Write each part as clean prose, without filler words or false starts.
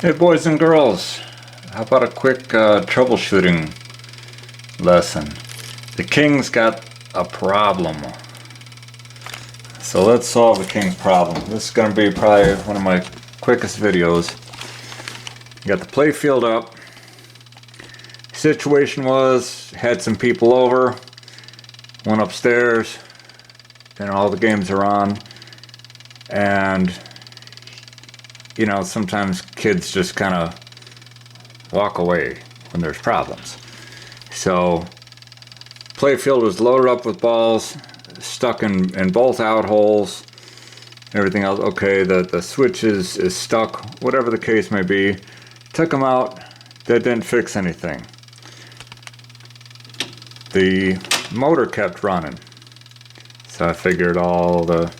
Hey boys and girls, how about a quick troubleshooting lesson? The King's got a problem. So let's solve the King's problem. This is going to be probably one of my quickest videos. Got the play field up. Situation was, had some people over, went upstairs, and all the games are on, and you know, sometimes kids just kind of walk away when there's problems. So playfield was loaded up with balls, stuck in both out holes, everything else. Okay, the switch is stuck, whatever the case may be. Took them out, that didn't fix anything. The motor kept running, so I figured all the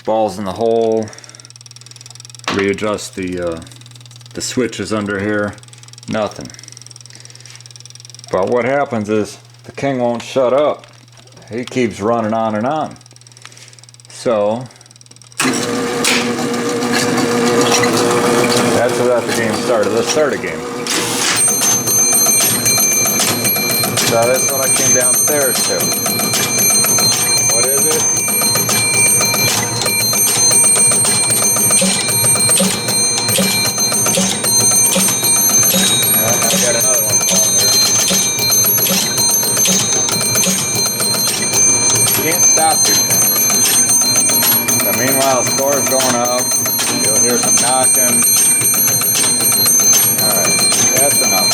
balls in the hole, readjust the switches under here, nothing. But what happens is the King won't shut up. He keeps running on and on. So after that the game started. Let's start a game. So that's what I came downstairs to. What is it? I got another one falling here. You can't stop these things. So meanwhile, the score's going up. You'll hear some knocking. Alright, that's enough.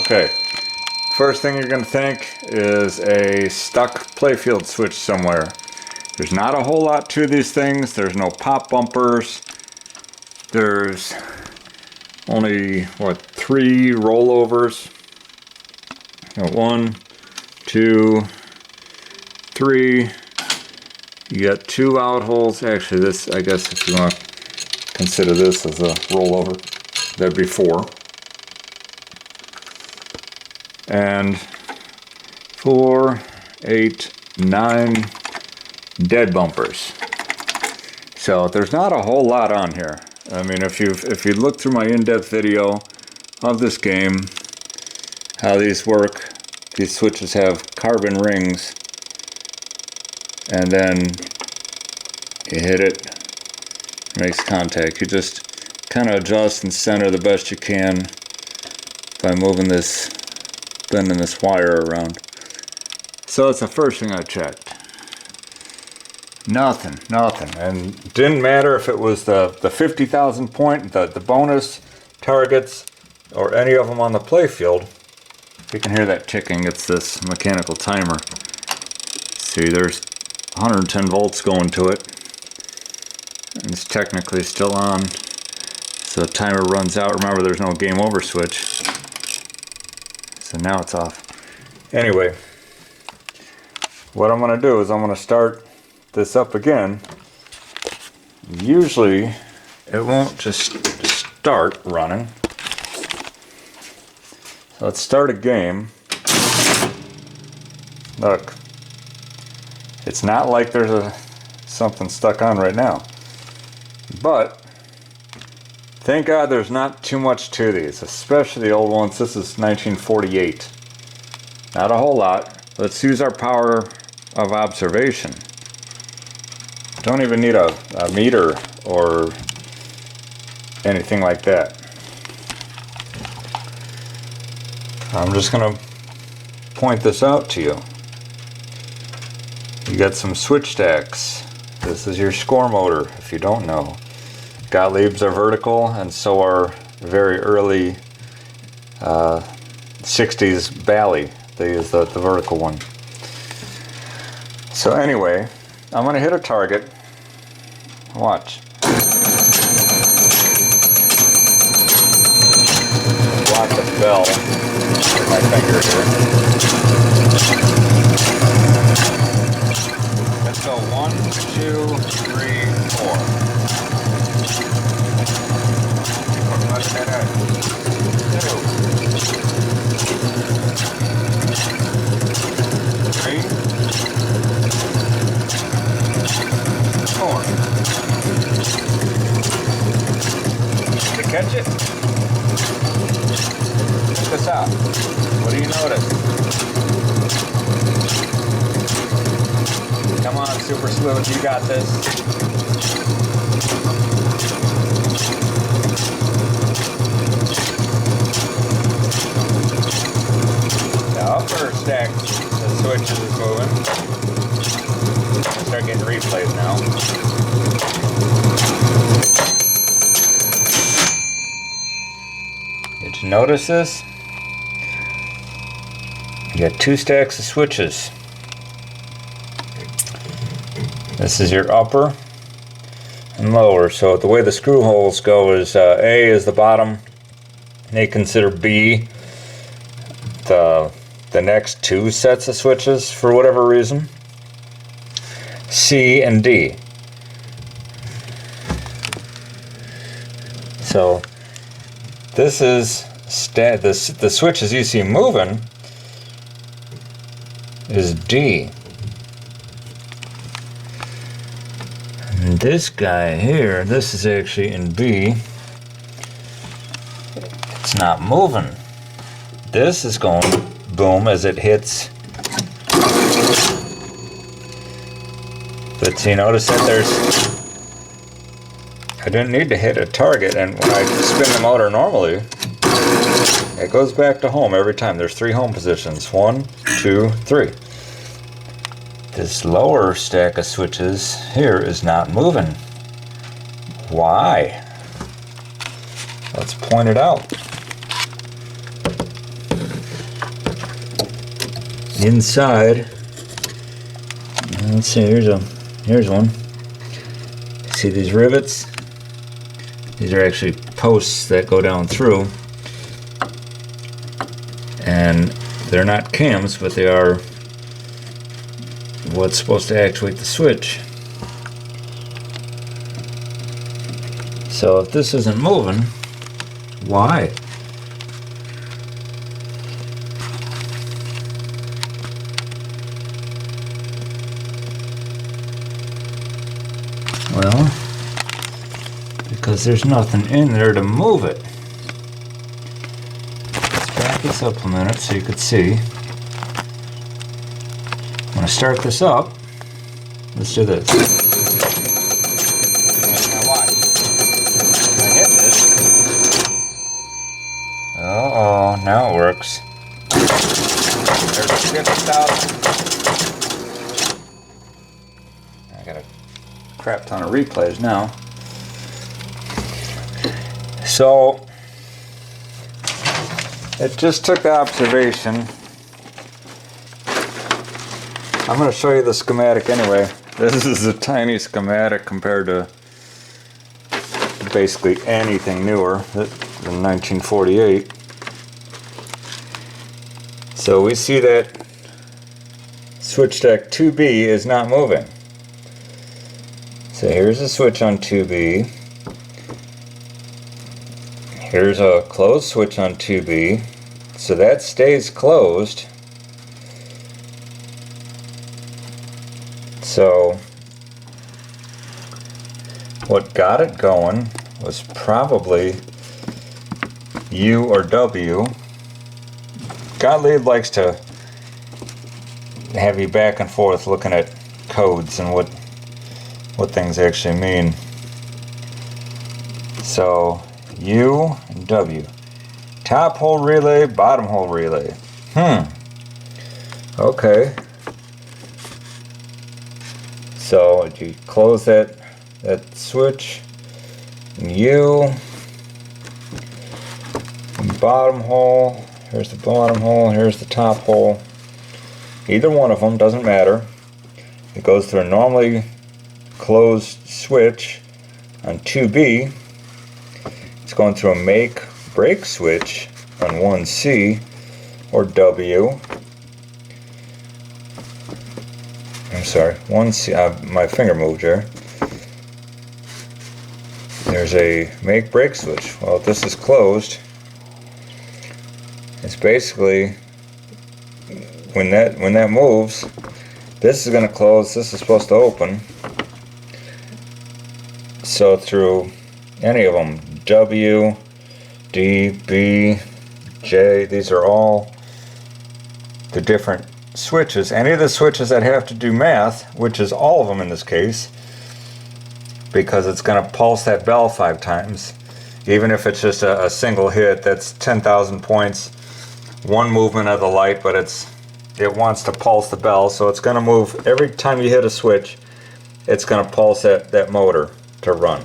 Okay, first thing you're going to think is a stuck playfield switch somewhere. There's not a whole lot to these things. There's no pop bumpers. There's only, what, 3 rollovers. You know, 1, 2, 3. You got 2 out holes. Actually, this, I guess if you want to consider this as a rollover, that'd be 4. And 4, 8, 9 dead bumpers. So there's not a whole lot on here. I mean, if you look through my in-depth video of this game, how these work, these switches have carbon rings, and then you hit it, makes contact. You just kind of adjust and center the best you can by moving this, bending this wire around. So that's the first thing I checked. Nothing, and didn't matter if it was the 50,000 point, the bonus targets, or any of them on the playfield. You can hear that ticking. It's this mechanical timer. See, there's 110 volts going to it, and it's technically still on. So the timer runs out. Remember, there's no game over switch. So now it's off. Anyway, what I'm going to do is I'm going to start this up again. Usually it won't just start running. So let's start a game. Look, it's not like there's something stuck on right now, but thank God there's not too much to these, especially the old ones. This is 1948. Not a whole lot. Let's use our power of observation. Don't even need a meter or anything like that. I'm just going to point this out to you. You got some switch stacks. This is your score motor, if you don't know. Gottliebs are vertical, and so are very early 60s Bally. They use the vertical one. So anyway, I'm going to hit a target. Watch. Block the bell with my finger here. Let's go 1, 2, 3, 4. Three, 4. catch it? Check this out. What do you notice? Come on, Super Sleuth, you got this. The upper stack, the switches is moving. Start getting replays now. Did you notice this? You got 2 stacks of switches. This is your upper and lower. So the way the screw holes go is A is the bottom. They consider B the next 2 sets of switches for whatever reason. C and D. So this is the switches you see moving is D. And this guy here, this is actually in B. It's not moving. This is going boom as it hits. But you notice that I didn't need to hit a target, and when I spin the motor normally, it goes back to home every time. There's 3 home positions. 1, 2, 3. This lower stack of switches here is not moving. Why? Let's point it out. Inside, let's see, here's one. See these rivets? These are actually posts that go down through, and they're not cams, but they are what's supposed to actuate the switch. So if this isn't moving, why? Well, because there's nothing in there to move it. Let's back this up a minute so you could see. I'm going to start this up. Let's do this. Now watch. I hit this. Uh-oh, now it works. There's 50,000. I got a crap ton of replays now. So it just took the observation. I'm going to show you the schematic anyway. This is a tiny schematic compared to basically anything newer than 1948. So we see that switch stack 2B is not moving. So here's a switch on 2B. Here's a closed switch on 2B. So that stays closed. So what got it going was probably U or W. Gottlieb likes to have you back and forth looking at codes and what things actually mean. So U and W. Top hole relay, bottom hole relay. Okay. So you close that switch, U, bottom hole, here's the bottom hole, here's the top hole. Either one of them, doesn't matter. It goes through a normally closed switch on 2B. It's going through a make break switch on 1C or W. I'm sorry, 1C, my finger moved here. There's a make break switch. Well, if this is closed, it's basically when that moves, this is going to close, this is supposed to open. So through any of them, W, D, B, J. These are all the different switches. Any of the switches that have to do math, which is all of them in this case, because it's going to pulse that bell 5 times. Even if it's just a single hit, that's 10,000 points. One movement of the light, but it wants to pulse the bell, so it's going to move every time you hit a switch. It's going to pulse that motor to run.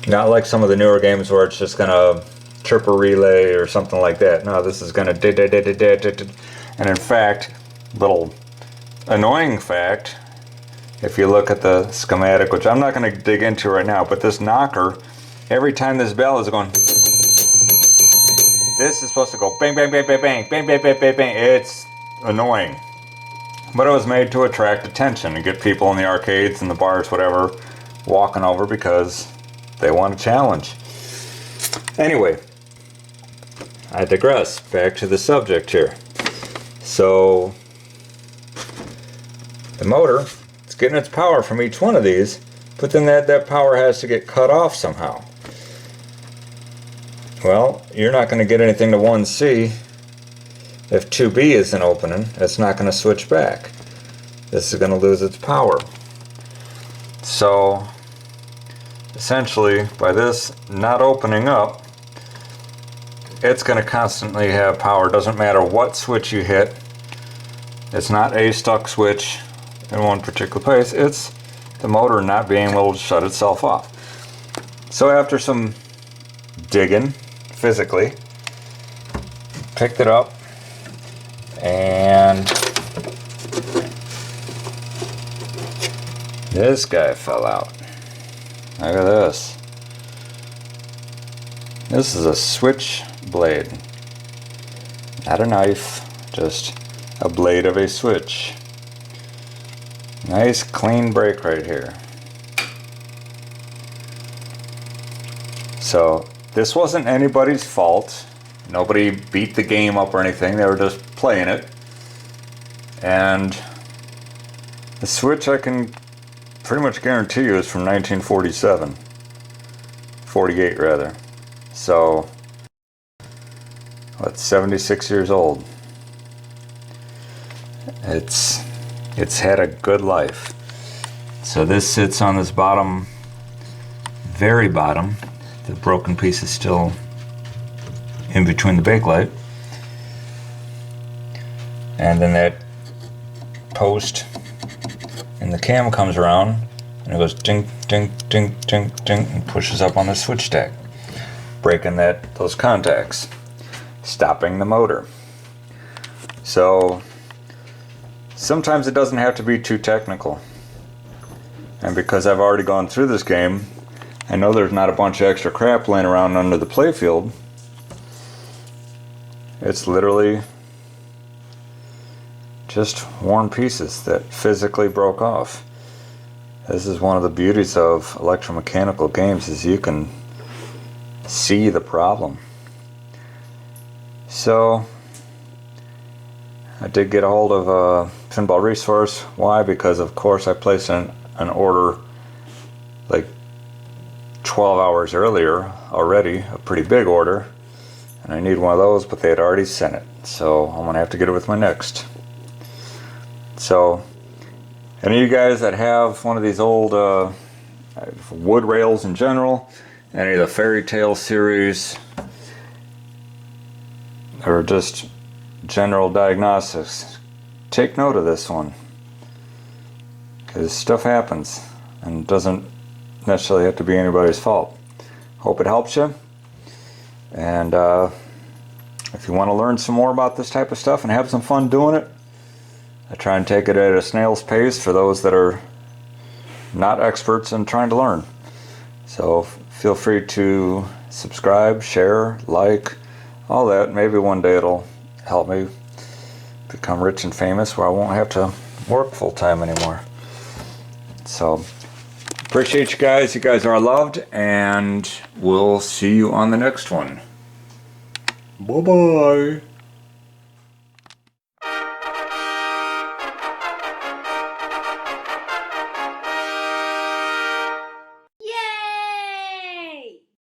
Not like some of the newer games where it's just going to trip a relay or something like that. No, this is going to and in fact, little annoying fact, if you look at the schematic, which I'm not going to dig into right now, but this knocker, every time this bell is going, this is supposed to go bang, bang, bang, bang, bang, bang, bang, bang, bang, bang. It's annoying. But it was made to attract attention and get people in the arcades and the bars, whatever, walking over because they want a challenge. Anyway, I digress. Back to the subject here. So, the motor, it's getting its power from each one of these, but then that power has to get cut off somehow. Well, you're not going to get anything to 1C if 2B isn't opening. It's not going to switch back. This is going to lose its power. So, essentially, by this not opening up, it's going to constantly have power. Doesn't matter what switch you hit. It's not a stuck switch in one particular place. It's the motor not being able to shut itself off. So after some digging, physically, picked it up, and this guy fell out. Look at this. This is a switch blade. Not a knife, just a blade of a switch. Nice clean break right here. So this wasn't anybody's fault. Nobody beat the game up or anything. They were just playing it. And the switch, I can pretty much guarantee you, is from 1947. 48 rather. So, what's 76 years old? It's had a good life. So this sits on this bottom, very bottom. The broken piece is still in between the bakelite. And then that post and the cam comes around and it goes ding, ding, ding, ding, ding, and pushes up on the switch stack, breaking those contacts, stopping the motor. So sometimes it doesn't have to be too technical. And because I've already gone through this game, I know there's not a bunch of extra crap laying around under the playfield. It's literally just worn pieces that physically broke off. This is one of the beauties of electromechanical games, is you can see the problem. So I did get a hold of Pinball Resource. Why? Because of course I placed an order like 12 hours earlier already, a pretty big order, and I need one of those, but they had already sent it, so I'm gonna have to get it with my next. So any of you guys that have one of these old wood rails in general, any of the fairy tale series, or just general diagnostics, take note of this one, because stuff happens and it doesn't necessarily have to be anybody's fault. Hope it helps you, and if you want to learn some more about this type of stuff and have some fun doing it, I try and take it at a snail's pace for those that are not experts and trying to learn. So feel free to subscribe, share, like, all that. Maybe one day it'll help me become rich and famous where I won't have to work full time anymore. So appreciate you guys. You guys are loved, and we'll see you on the next one. Bye-bye.